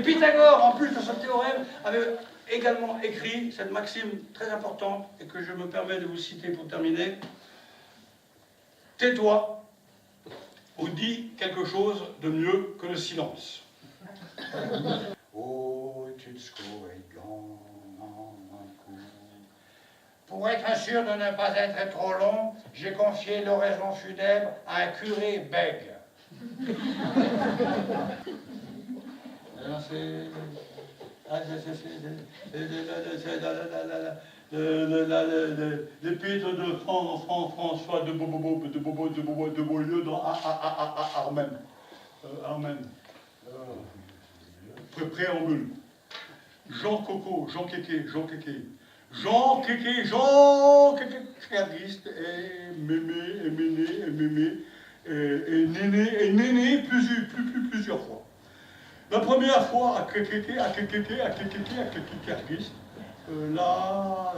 Pythagore, en plus de ce théorème, avait également écrit cette maxime très importante et que je me permets de vous citer pour terminer. Tais-toi ou dis quelque chose de mieux que le silence. Oh, pour être sûr de ne pas être trop long, j'ai confié l'oraison funèbre à un curé bègue. L'épître de François de Beaulieu dans Armen. Armen. Préambule. Jean Coco, Jean Kéké, Jean Kéké. Jean Kéké, Christ, et mémé, et méné, et mémé, et néné plusieurs fois. La première fois à Kéké, Christ. Là,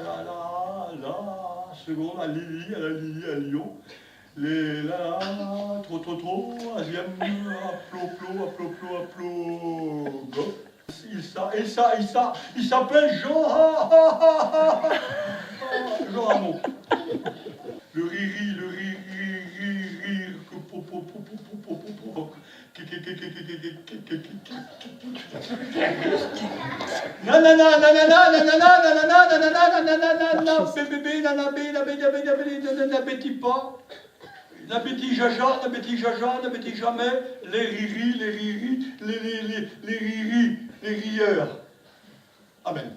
seconde à Lily, à Lyon. Les là, trop, asième, aplo, gof. Il s'appelle Jean Hamon. Le riri, n'appétit jaja, n'appétit jamais, les riris, les rieurs. Amen.